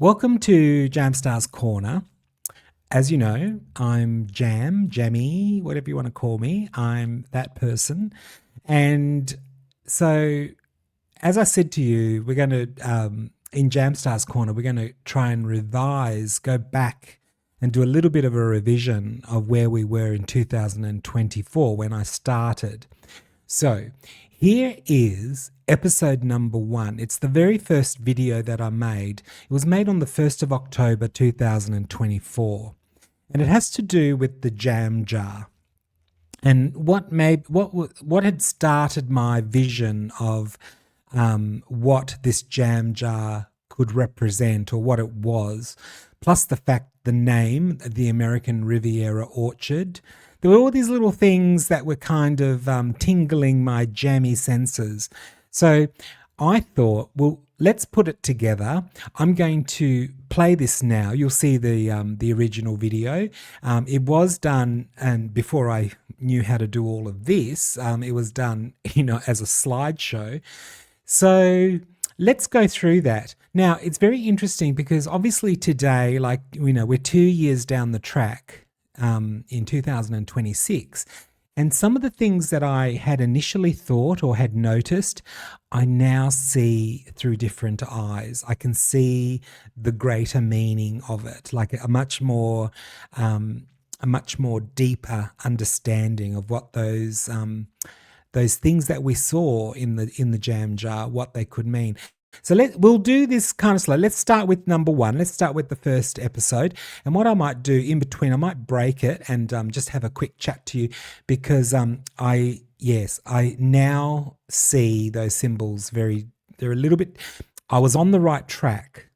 Welcome to Jamstar's Corner. As you know, I'm Jammy, whatever you want to call me. I'm that person. And so, as I said to you, we're going to, in Jamstar's Corner, we're going to try and revise, go back and do a little bit of a revision of where we were in 2024 when I started. So, here is episode number 1. It's the very first video that I made. It was made on the 1st of October 2024. And it has to do with the jam jar. And what had started my vision of what this jam jar could represent or what it was, plus the fact the name, the American Riviera Orchard. There were all these little things that were kind of tingling my jammy senses. So I thought, well, let's put it together. I'm going to play this now. You'll see the original video. It was done, and before I knew how to do all of this, it was done, as a slideshow. So let's go through that. Now, it's very interesting because obviously today, we're 2 years down the track in 2026. And some of the things that I had initially thought or had noticed, I now see through different eyes. I can see the greater meaning of it, like a much more deeper understanding of what those things that we saw in the jam jar, what they could mean. So we'll do this kind of slow. Let's start with number 1. Let's start with the first episode. And what I might do in between, I might break it and just have a quick chat to you because I now see those symbols they're a little bit, I was on the right track,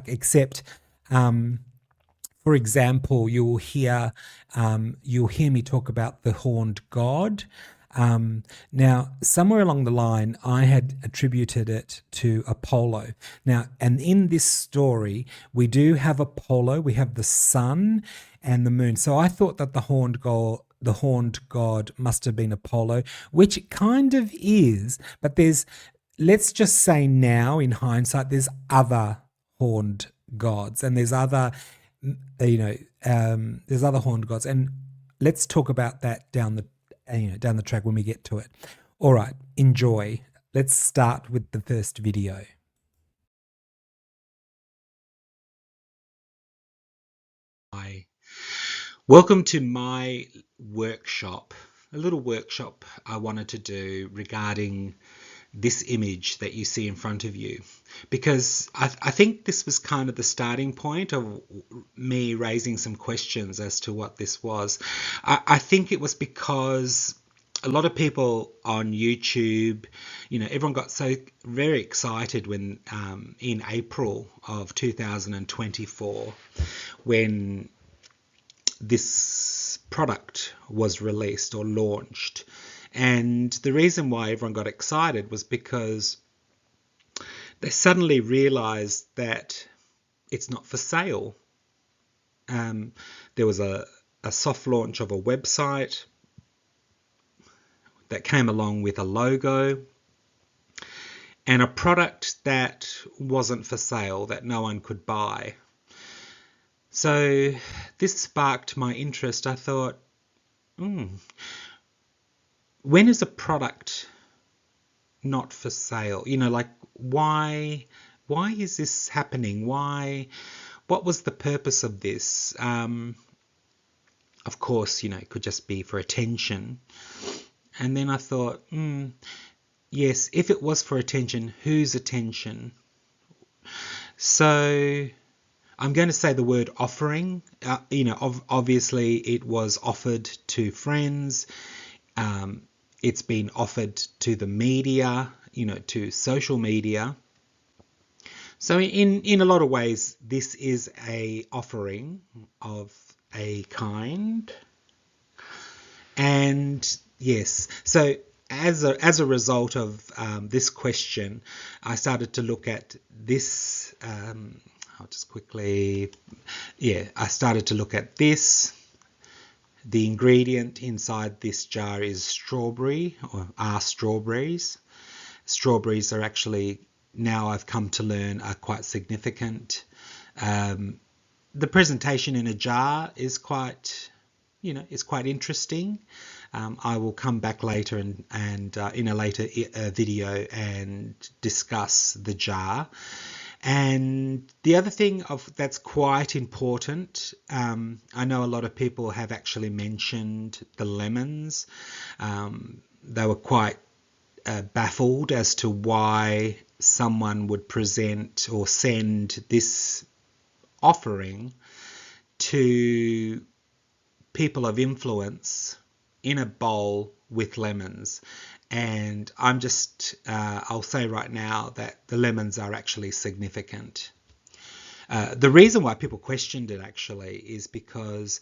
except, for example, you'll hear me talk about the horned god. Now, somewhere along the line, I had attributed it to Apollo. Now, and in this story, we do have Apollo, we have the sun and the moon. So I thought that the horned god must have been Apollo, which it kind of is, but let's just say now in hindsight, there's other horned gods and there's other, there's other horned gods. And let's talk about that down the track when we get to it. All right, enjoy. Let's start with the first video. Hi. Welcome to my workshop, a little workshop I wanted to do regarding this image that you see in front of you, because I think this was kind of the starting point of me raising some questions as to what this was. I think it was because a lot of people on YouTube, everyone got so very excited when in April of 2024 when this product was released or launched. And the reason why everyone got excited was because they suddenly realized that it's not for sale. There was a soft launch of a website that came along with a logo and a product that wasn't for sale, that no one could buy. So this sparked my interest. I thought, when is a product not for sale? Why is this happening? What was the purpose of this? Of course, it could just be for attention. And then I thought, yes, if it was for attention, whose attention? So I'm going to say the word offering. Obviously it was offered to friends. It's been offered to the media, to social media. So in a lot of ways, this is a offering of a kind. And yes, so as a result of this question, I started to look at this. I started to look at this. The ingredient inside this jar is strawberry, or are strawberries. Strawberries are actually now I've come to learn are quite significant. The presentation in a jar is quite, is quite interesting. I will come back later and in a later video and discuss the jar. And the other thing that's quite important, I know a lot of people have actually mentioned the lemons. They were quite baffled as to why someone would present or send this offering to people of influence in a bowl with lemons. And I'll say right now that the lemons are actually significant. The reason why people questioned it actually is because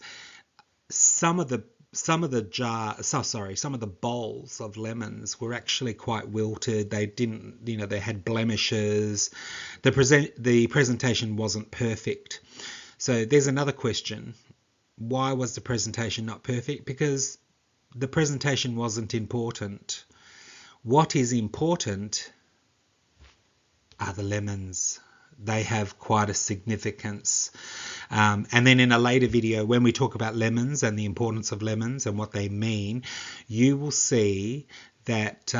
some of the bowls of lemons were actually quite wilted. They didn't, they had blemishes. The presentation wasn't perfect. So there's another question. Why was the presentation not perfect? Because the presentation wasn't important. What is important are the lemons. They have quite a significance. And then in a later video, when we talk about lemons and the importance of lemons and what they mean, you will see that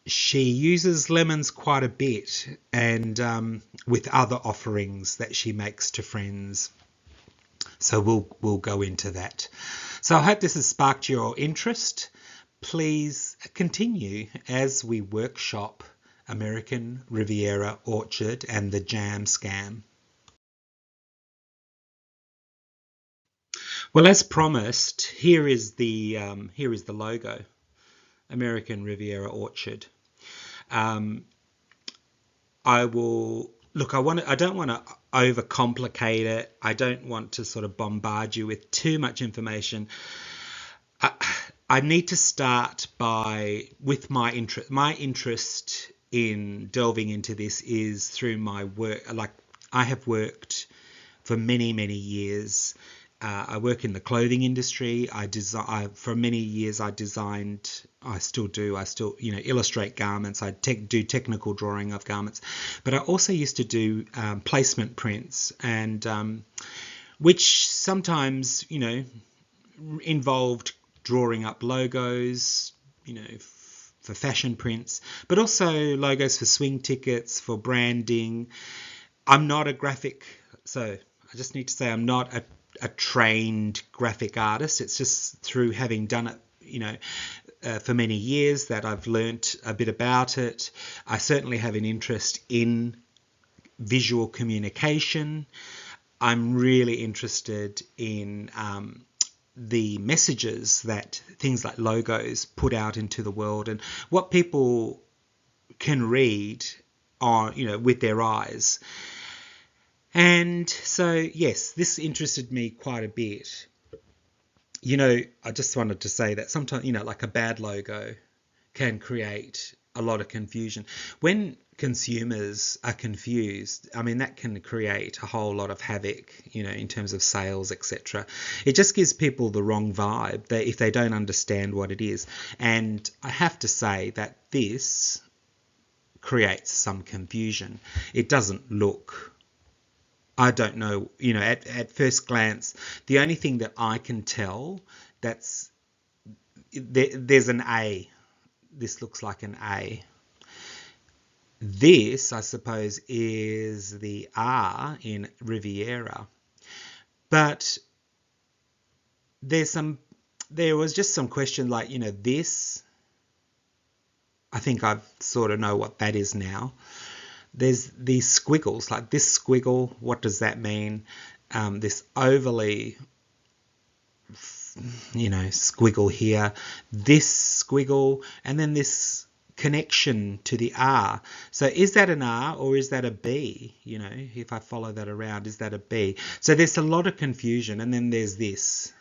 she uses lemons quite a bit, and with other offerings that she makes to friends. So we'll go into that. So I hope this has sparked your interest. Please continue as we workshop American Riviera Orchard and the jam scam. Well, as promised, here is the logo, American Riviera Orchard. I will look. I don't want to overcomplicate it. I don't want to sort of bombard you with too much information. I need to start with my interest. My interest in delving into this is through my work. Like, I have worked for many, many years. I work in the clothing industry. For many years I designed. I still do. I still, illustrate garments. I do technical drawing of garments, but I also used to do placement prints, and which sometimes, involved drawing up logos, for fashion prints, but also logos for swing tickets, for branding. I'm not a graphic, so I just need to say I'm not a trained graphic artist. It's just through having done it, for many years that I've learnt a bit about it. I certainly have an interest in visual communication. I'm really interested in the messages that things like logos put out into the world, and what people can read with their eyes. And so, yes, this interested me quite a bit. I just wanted to say that sometimes, like a bad logo can create a lot of confusion. When consumers are confused, I mean, that can create a whole lot of havoc, in terms of sales, etc. It just gives people the wrong vibe if they don't understand what it is. And I have to say that this creates some confusion. It doesn't look, I don't know, at first glance, the only thing that I can tell, there's an A. This looks like an A. This, I suppose, is the R in Riviera. But there was just some question like, this, I think I sort of know what that is now. There's these squiggles, like this squiggle, what does that mean? This overly, squiggle here, this squiggle, and then this connection to the R. So is that an R or is that a B? If I follow that around, is that a B? So there's a lot of confusion. And then there's this.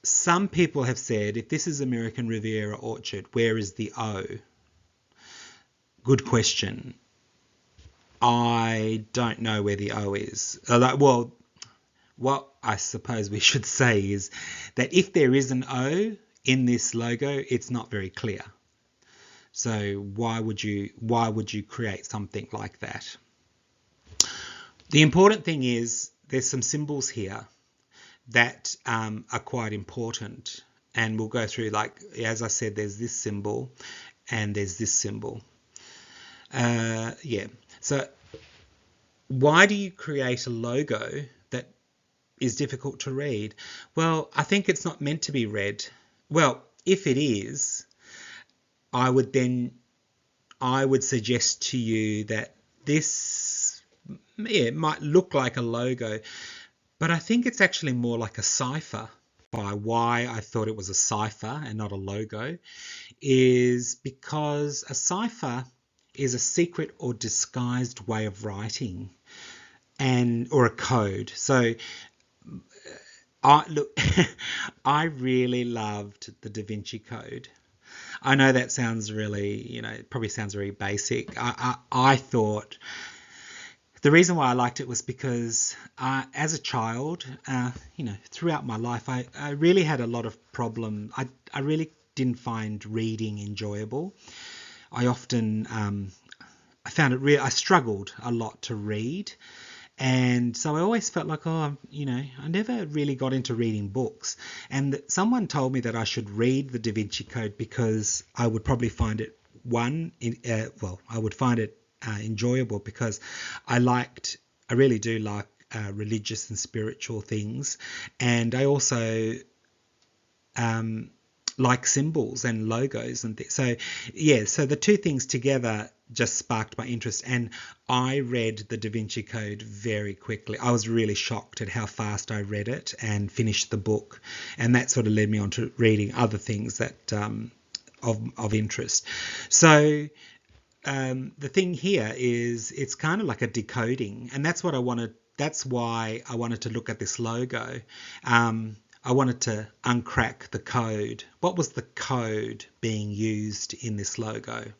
Some people have said, if this is American Riviera Orchard, where is the O? Good question. I don't know where the O is. Well, what I suppose we should say is that if there is an O in this logo, it's not very clear. So why would you create something like that? The important thing is there's some symbols here that are quite important, and we'll go through, like, as I said, there's this symbol and there's this symbol. Yeah. So why do you create a logo that is difficult to read? Well, I think it's not meant to be read. Well, if it is, I would suggest to you that this, yeah, it might look like a logo, but I think it's actually more like a cipher. Why I thought it was a cipher and not a logo is because a cipher is a secret or disguised way of writing, or a code. So look, I really loved the Da Vinci Code. I know that sounds really, it probably sounds very basic. I thought the reason why I liked it was because as a child, throughout my life, I really had a lot of problem. I really didn't find reading enjoyable. I often, I found it real. I struggled a lot to read. And so I always felt like, I never really got into reading books. And someone told me that I should read the Da Vinci Code because I would probably find it I would find it enjoyable because I really do like religious and spiritual things, and I also like symbols and logos and things. So yeah, so the two things together just sparked my interest, and I read the Da Vinci Code very quickly. I was really shocked at how fast I read it and finished the book, and that sort of led me on to reading other things that of interest. So the thing here is it's kind of like a decoding, and that's what I wanted. That's why I wanted to look at this logo. I wanted to uncrack the code. What was the code being used in this logo?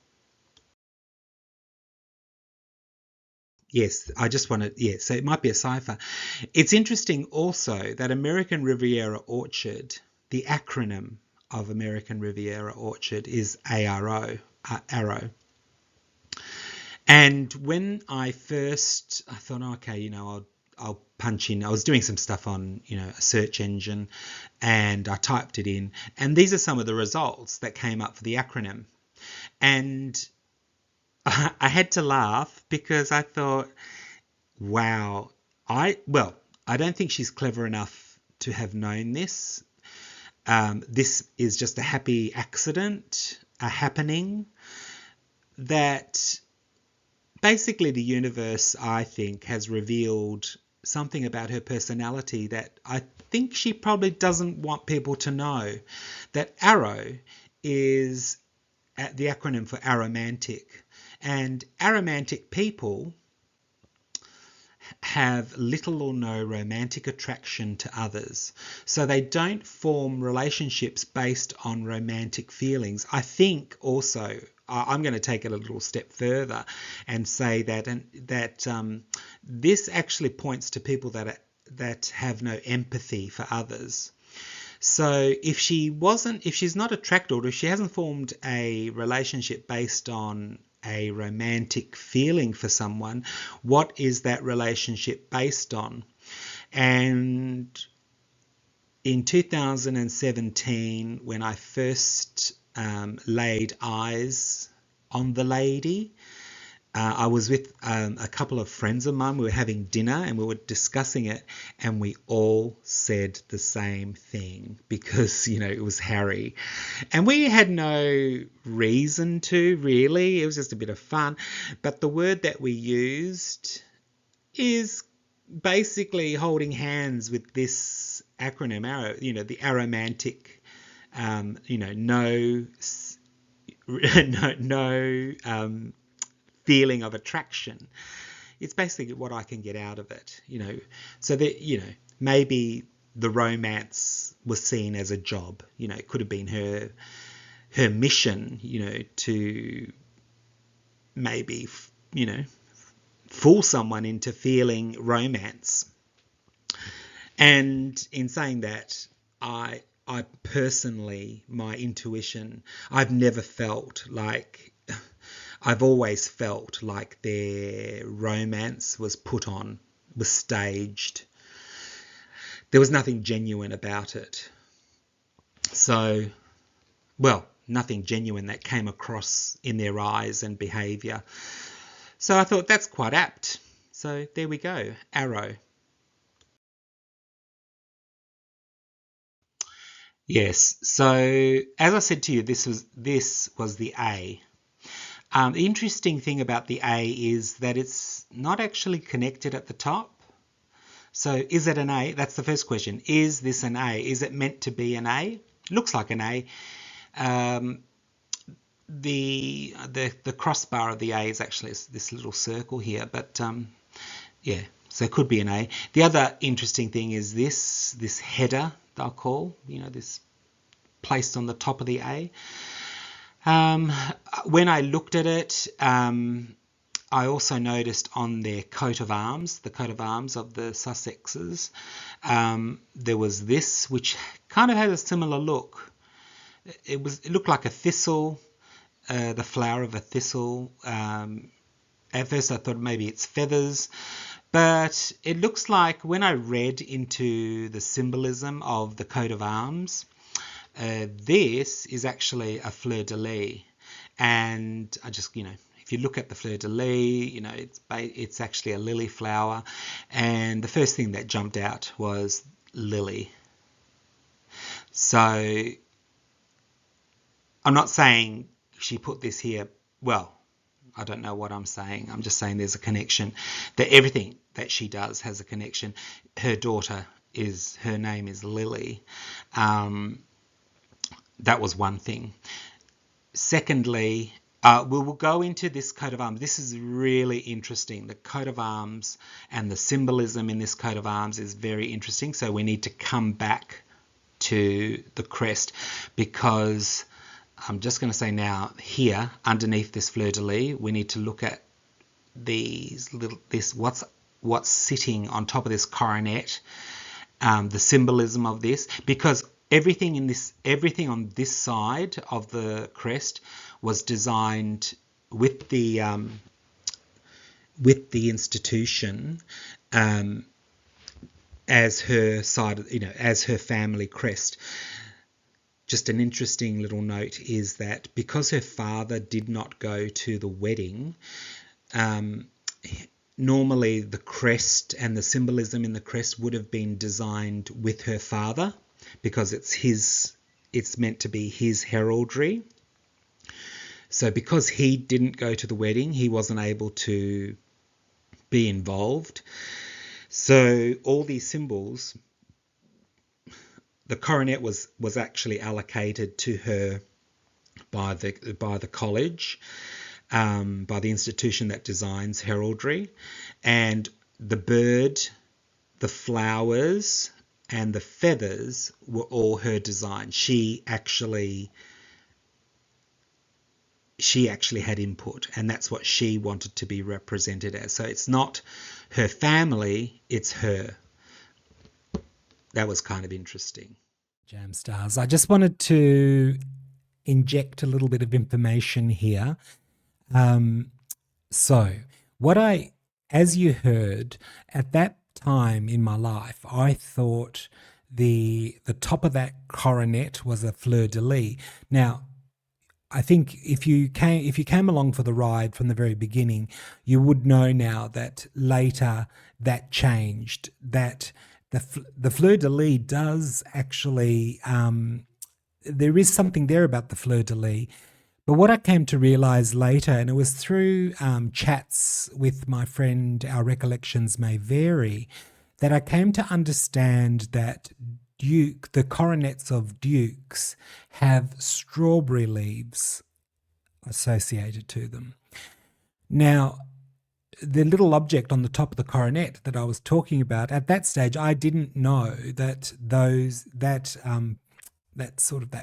Yes, I just wanted, yeah, so it might be a cipher. It's interesting also that American Riviera Orchard, the acronym of American Riviera Orchard is ARO, arrow. And when I thought, okay, I'll punch in. I was doing some stuff on, a search engine, and I typed it in, and these are some of the results that came up for the acronym. And I had to laugh because I thought, wow, I don't think she's clever enough to have known this. This is just a happy accident, a happening that basically the universe, I think, has revealed something about her personality that I think she probably doesn't want people to know. That arrow is the acronym for aromantic, and aromantic people have little or no romantic attraction to others. So they don't form relationships based on romantic feelings. I think also I'm going to take it a little step further and say that this actually points to people that have no empathy for others. So if she's not attracted, or if she hasn't formed a relationship based on a romantic feeling for someone, what is that relationship based on? And in 2017, when I first laid eyes on the lady, I was with a couple of friends of mine. We were having dinner and we were discussing it, and we all said the same thing because, it was Harry. And we had no reason to, really. It was just a bit of fun. But the word that we used is basically holding hands with this acronym, arrow, the aromantic, no feeling of attraction. It's basically what I can get out of it, So that, maybe the romance was seen as a job. It could have been her mission, to maybe, fool someone into feeling romance. And in saying that, I personally, my intuition, I've never felt like, I've always felt like their romance was put on, was staged. There was nothing genuine about it. So, well, nothing genuine that came across in their eyes and behaviour. So I thought that's quite apt. So there we go, Arrow. Yes. So as I said to you, this was the A. The interesting thing about the A is that it's not actually connected at the top. So is it an A? That's the first question. Is this an A? Is it meant to be an A? Looks like an A. Um, the crossbar of the A is actually this little circle here, but yeah, so it could be an A. The other interesting thing is this header, they'll call, this placed on the top of the A. Um, when I looked at it, I also noticed on their coat of arms, the coat of arms of the Sussexes, there was this, which kind of had a similar look. It looked like a thistle, the flower of a thistle. At first I thought maybe it's feathers, but it looks like when I read into the symbolism of the coat of arms, this is actually a fleur-de-lis. And I just, if you look at the fleur-de-lis, it's actually a lily flower. And the first thing that jumped out was lily. So I'm not saying she put this here. Well, I don't know what I'm saying. I'm just saying there's a connection. That everything that she does has a connection. Her daughter her name is Lily. That was one thing. Secondly, we will go into this coat of arms. This is really interesting. The coat of arms and the symbolism in this coat of arms is very interesting. So we need to come back to the crest, because I'm just going to say now, here underneath this fleur-de-lis, we need to look at what's sitting on top of this coronet, the symbolism of this, because everything on this side of the crest was designed with the institution as her side, as her family crest. Just an interesting little note is that because her father did not go to the wedding, normally the crest and the symbolism in the crest would have been designed with her father, because it's meant to be his heraldry. So because he didn't go to the wedding, he wasn't able to be involved. So all these symbols, the coronet was actually allocated to her by the college, by the institution that designs heraldry, and the bird, the flowers, and the feathers were all her design. She actually had input, and that's what she wanted to be represented as. So it's not her family, it's her. That was kind of interesting. Jam Stars. I just wanted to inject a little bit of information here. So, as you heard, at that time in my life, I thought the top of that coronet was a fleur-de-lis. Now, I think if you came along for the ride from the very beginning, you would know now that later that changed. That the fleur-de-lis does actually, there is something there about the fleur-de-lis. But what I came to realize later, and it was through chats with my friend, our recollections may vary, that I came to understand that the coronets of dukes have strawberry leaves associated to them. Now, the little object on the top of the coronet that I was talking about, at that stage, I didn't know that that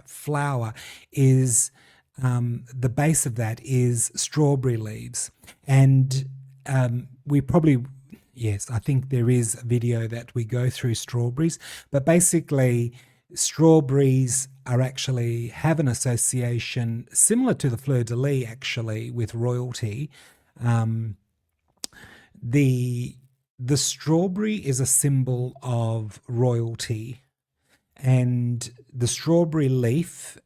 flower is, the base of that is strawberry leaves. And we probably, yes, I think there is a video that we go through strawberries, but basically strawberries are actually have an association similar to the fleur de lis, actually, with royalty. Um, the the strawberry is a symbol of royalty, and the strawberry leaf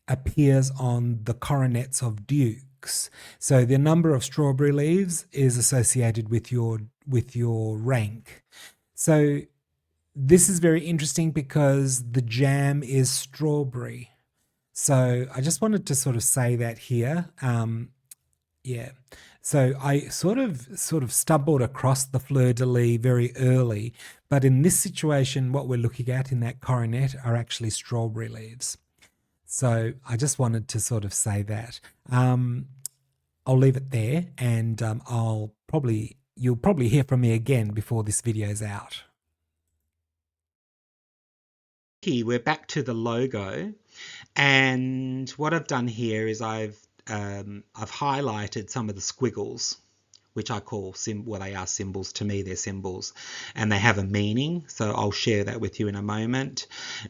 appears on the coronets of dukes. So the number of strawberry leaves is associated with your rank. So this is very interesting because the jam is strawberry. So I just wanted to sort of say that here. Yeah. So I sort of stumbled across the fleur de lis very early, but in this situation, what we're looking at in that coronet are actually strawberry leaves. So I just wanted to sort of say that. I'll leave it there, and you'll probably hear from me again before this video's out. Here we're back to the logo, and what I've done here is I've highlighted some of the squiggles, which I call well, they are symbols. To me, they're symbols, and they have a meaning. So I'll share that with you in a moment.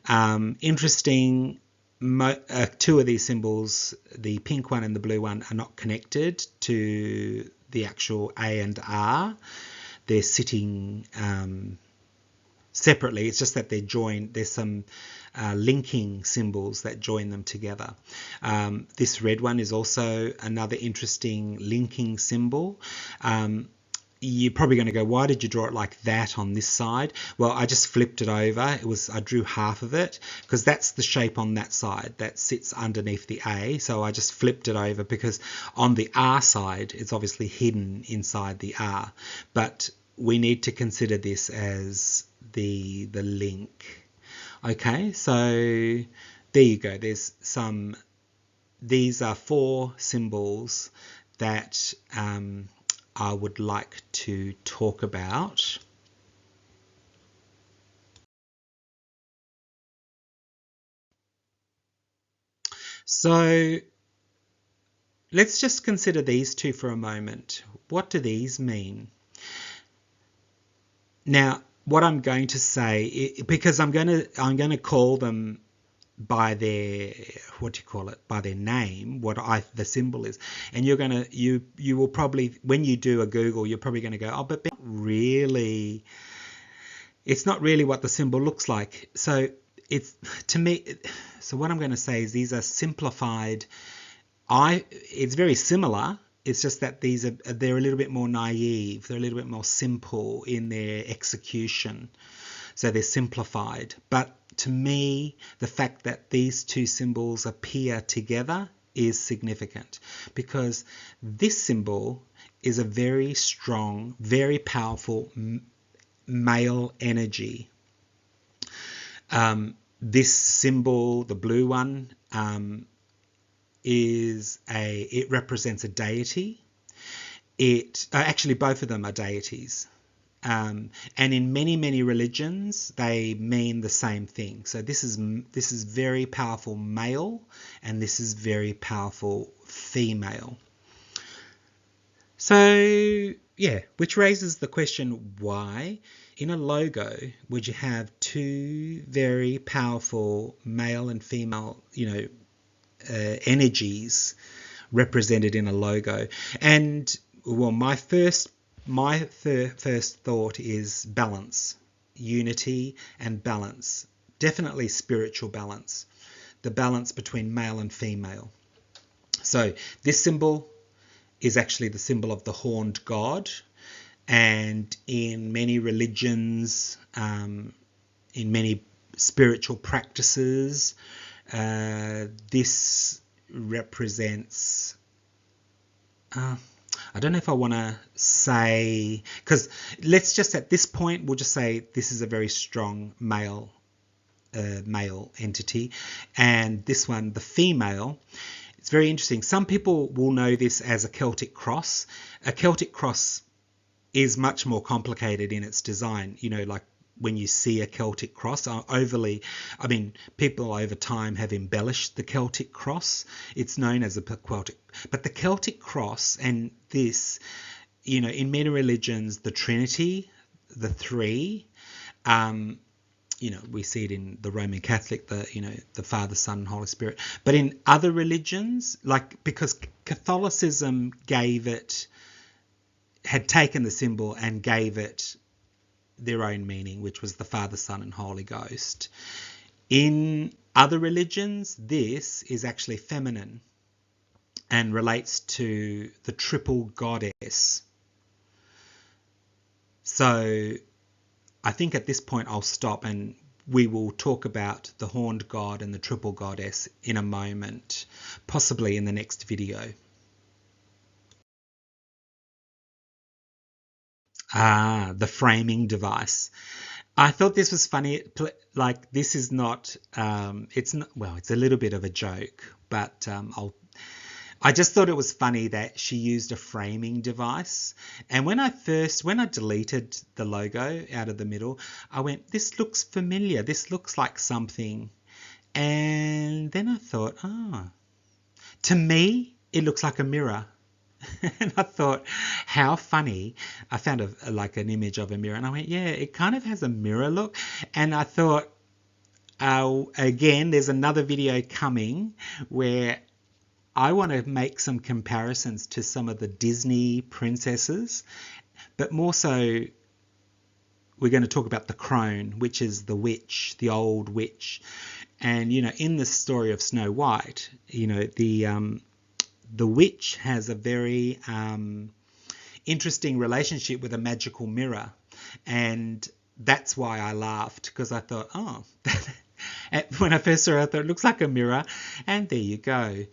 Interesting. Two of these symbols, the pink one and the blue one, are not connected to the actual A and R. They're sitting separately. It's just that they're joined. There's some linking symbols that join them together. This red one is also another interesting linking symbol. You're probably going to go, why did you draw it like that on this side? Well, I just flipped it over. I drew half of it because that's the shape on that side that sits underneath the A. So I just flipped it over because on the R side, it's obviously hidden inside the R. But we need to consider this as the link. Okay, so there you go. These are 4 symbols that I would like to talk about. So let's just consider these 2 for a moment. What do these mean? Now, what I'm going to say, because I'm going to call them by their, what do you call it, by their name, the symbol is, and you will probably, when you do a Google, you're probably going to go, oh, but really, it's not really what the symbol looks like. So it's, to me, so what I'm going to say is these are simplified. It's very similar. It's just that they're a little bit more naive. They're a little bit more simple in their execution. So they're simplified. But to me, the fact that these 2 symbols appear together is significant, because this symbol is a very strong, very powerful male energy. This symbol, the blue one, it represents a deity. Actually, both of them are deities. And in many religions, they mean the same thing. So this is very powerful male, and this is very powerful female. So yeah, which raises the question, why in a logo would you have 2 very powerful male and female, energies represented in a logo? And well, my first thought is balance, unity and balance. Definitely spiritual balance, the balance between male and female. So this symbol is actually the symbol of the horned god, and in many religions, in many spiritual practices, this represents I don't know if I want to say, because let's just, at this point, we'll just say this is a very strong male entity, and this one, the female, it's very interesting. Some people will know this as a Celtic cross. A Celtic cross is much more complicated in its design, like when you see a Celtic cross, people over time have embellished the Celtic cross. It's known as a Celtic, but the Celtic cross, and this, in many religions, the Trinity, the 3, we see it in the Roman Catholic, the Father, Son, and Holy Spirit. But in other religions, because Catholicism had taken the symbol and gave it their own meaning, which was the Father, Son, and Holy Ghost. In other religions, this is actually feminine and relates to the triple goddess. So I think at this point I'll stop, and we will talk about the horned god and the triple goddess in a moment, possibly in the next video. The framing device. I thought this was funny. Like, this is not, it's not, well, it's a little bit of a joke, but I just thought it was funny that she used a framing device. And when I deleted the logo out of the middle, I went, this looks familiar. This looks like something. And then I thought, to me, it looks like a mirror. And I thought, how funny. I found an image of a mirror, and I went, yeah, it kind of has a mirror look. And I thought, again, there's another video coming where I want to make some comparisons to some of the Disney princesses, but more so, we're going to talk about the crone, which is the witch, the old witch. And, in the story of Snow White, the witch has a very interesting relationship with a magical mirror. And that's why I laughed, because I thought, when I first saw it, I thought it looks like a mirror. And there you go.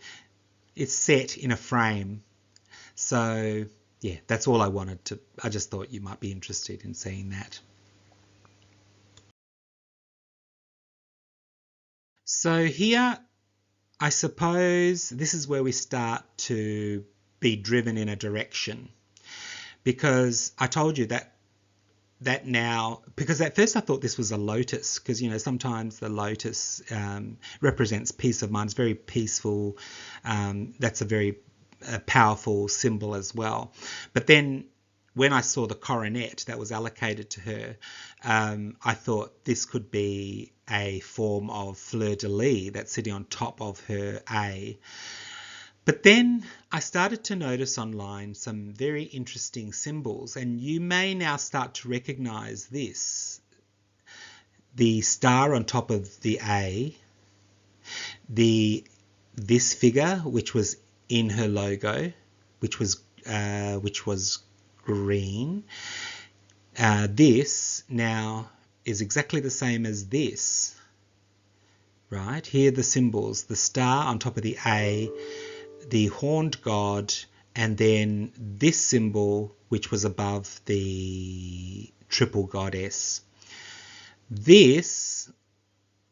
It's set in a frame. So, yeah, that's all I just thought you might be interested in seeing that. So here, I suppose this is where we start to be driven in a direction, because I told you that now, because at first I thought this was a lotus, because sometimes the lotus represents peace of mind. It's very peaceful. That's a very powerful symbol as well. But then when I saw the coronet that was allocated to her, I thought this could be a form of fleur-de-lis that's sitting on top of her A. But then I started to notice online some very interesting symbols, and you may now start to recognize this. The star on top of the A, this figure, which was in her logo, which was green. This now is exactly the same as this, right? Here are the symbols, the star on top of the A, the horned god, and then this symbol, which was above the triple goddess. This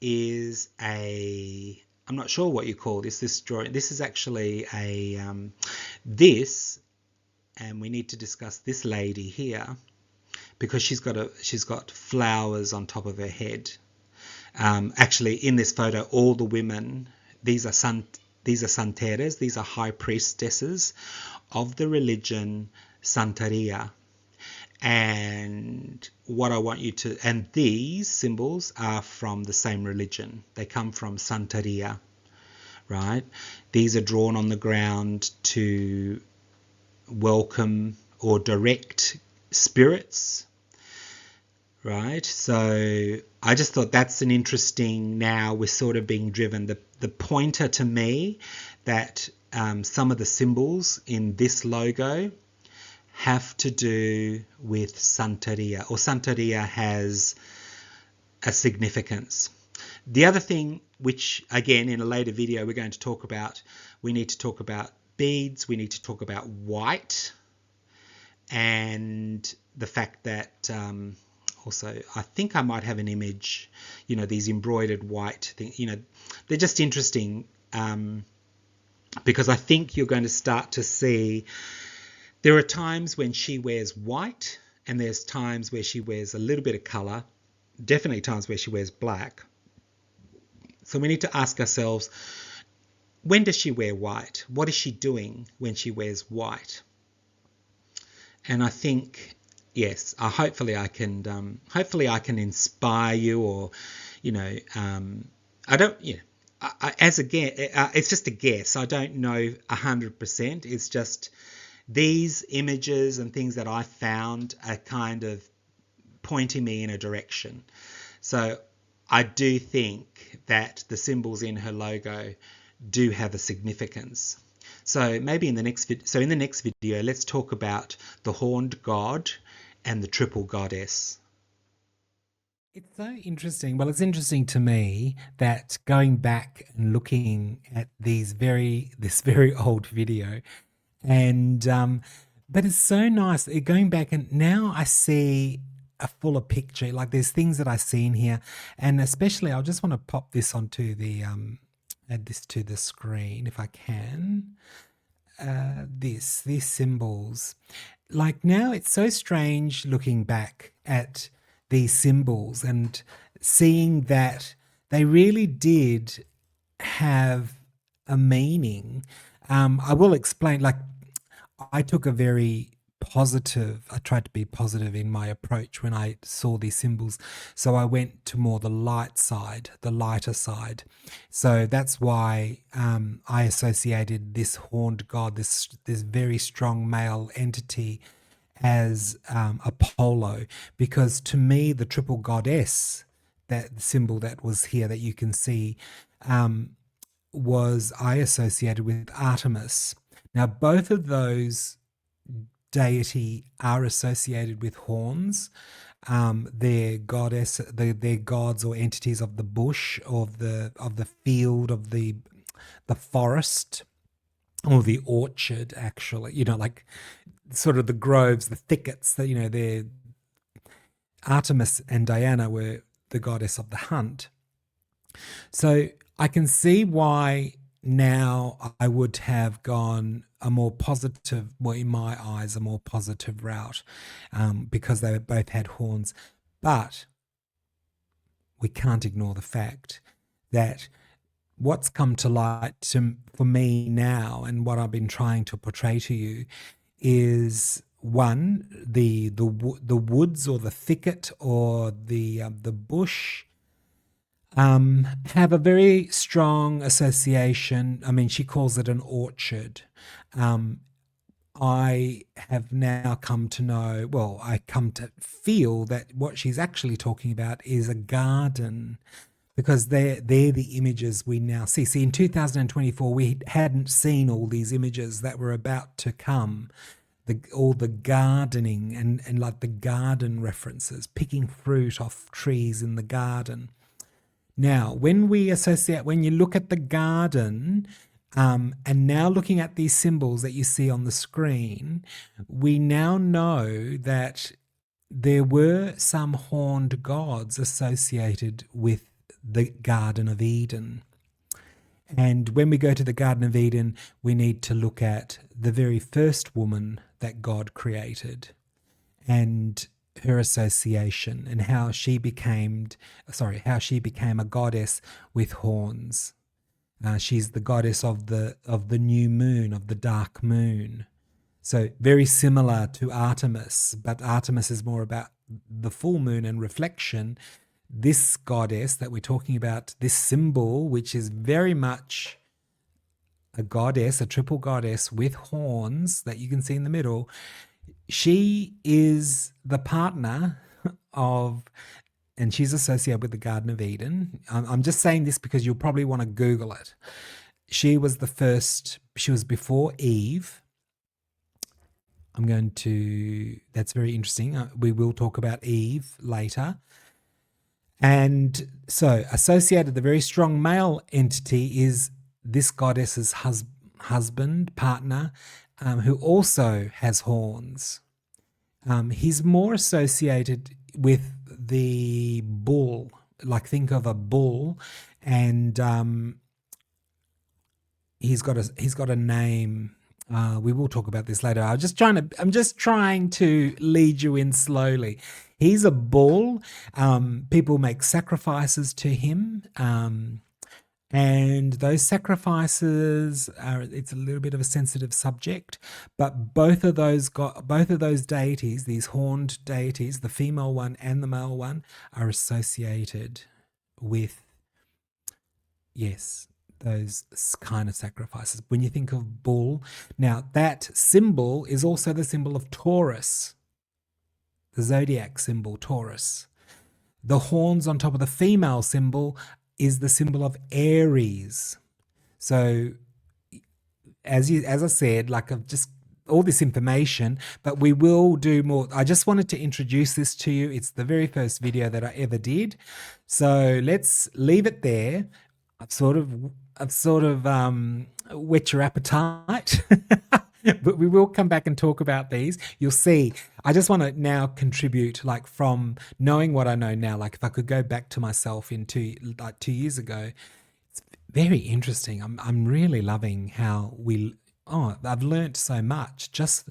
is I'm not sure what you call this drawing. This is actually and we need to discuss this lady here, because she's got flowers on top of her head. Actually, in this photo, all the women, these are santeras, these are high priestesses of the religion Santeria. And what I want you to, and these symbols are from the same religion. They come from Santeria, right? These are drawn on the ground to welcome or direct spirits, right? So I just thought that's an interesting, now we're sort of being driven, the pointer to me that some of the symbols in this logo have to do with Santeria, or Santeria has a significance. The other thing, which again in a later video we're going to talk about, we need to talk about beads, we need to talk about white, and the fact that also I think I might have an image, these embroidered white things, they're just interesting, because I think you're going to start to see there are times when she wears white, and there's times where she wears a little bit of color, definitely times where she wears black. So we need to ask ourselves, when does she wear white? What is she doing when she wears white? And I think yes, hopefully I can inspire you, or I don't, as a guess, it's just a guess. I don't know 100%. It's just these images and things that I found are kind of pointing me in a direction. So I do think that the symbols in her logo do have a significance. So maybe in the next video, let's talk about the horned god and the triple goddess. It's so interesting. Well, it's interesting to me that going back and looking at this very old video, and but it's so nice going back, and now I see a fuller picture. Like there's things that I see in here, and especially I just want to pop this onto the add this to the screen if I can. These symbols, like now it's so strange looking back at these symbols and seeing that they really did have a meaning. I will explain, like, I took a very I tried to be positive in my approach when I saw these symbols. So I went to more the light side, the lighter side. So that's why I associated this horned god, this very strong male entity, as Apollo, because to me, the triple goddess, that symbol that was here that you can see, was I associated with Artemis. Now, both of those deity are associated with horns. They're they're gods or entities of the bush, of the field, of the forest, or the orchard. Actually, like sort of the groves, the thickets. That they're Artemis and Diana were the goddess of the hunt. So I can see why now I would have gone a more positive, well, in my eyes, a more positive route, because they both had horns. But we can't ignore the fact that what's come to light for me now, and what I've been trying to portray to you, is one, the woods or the thicket or the bush have a very strong association. I mean, she calls it an orchard. I have now come to know, well, I come to feel that what she's actually talking about is a garden, because they're the images we now see. See, in 2024, we hadn't seen all these images that were about to come. All the gardening and like the garden references, picking fruit off trees in the garden. Now, when you look at the garden, and now looking at these symbols that you see on the screen, we now know that there were some horned gods associated with the Garden of Eden. And when we go to the Garden of Eden, we need to look at the very first woman that God created, and her association, and how she became a goddess with horns. She's the goddess of the new moon, of the dark moon. So very similar to Artemis, but Artemis is more about the full moon and reflection. This goddess that we're talking about, this symbol, which is very much a goddess, a triple goddess with horns that you can see in the middle, she is the partner of, and she's associated with the Garden of Eden. I'm just saying this because you'll probably want to Google it. She was before Eve. That's very interesting. We will talk about Eve later. And so associated, the very strong male entity is this goddess's husband, partner, who also has horns. He's more associated with the bull, like think of a bull, and he's got a name. We will talk about this later. I'm just trying to lead you in slowly. He's a bull. People make sacrifices to him, And those sacrifices are, it's a little bit of a sensitive subject, but both of those deities, these horned deities, the female one and the male one, are associated with, yes, those kind of sacrifices. When you think of bull, now that symbol is also the symbol of Taurus, the zodiac symbol Taurus. The horns on top of the female symbol is the symbol of Aries. So as I said, like I've just all this information, but we will do more. I just wanted to introduce this to you. It's the very first video that I ever did. So let's leave it there. I've sort of whet your appetite. But we will come back and talk about these. You'll see. I just want to now contribute, like from knowing what I know now. Like if I could go back to myself in 2 years ago, it's very interesting. I'm really loving how we. Oh, I've learnt so much just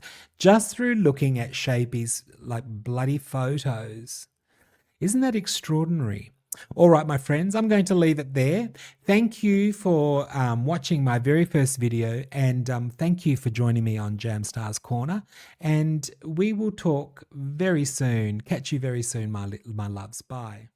through looking at Shapey's like bloody photos. Isn't that extraordinary? All right, my friends, I'm going to leave it there. Thank you for watching my very first video, and thank you for joining me on Jamstar's Corner. And we will talk very soon. Catch you very soon, my loves. Bye.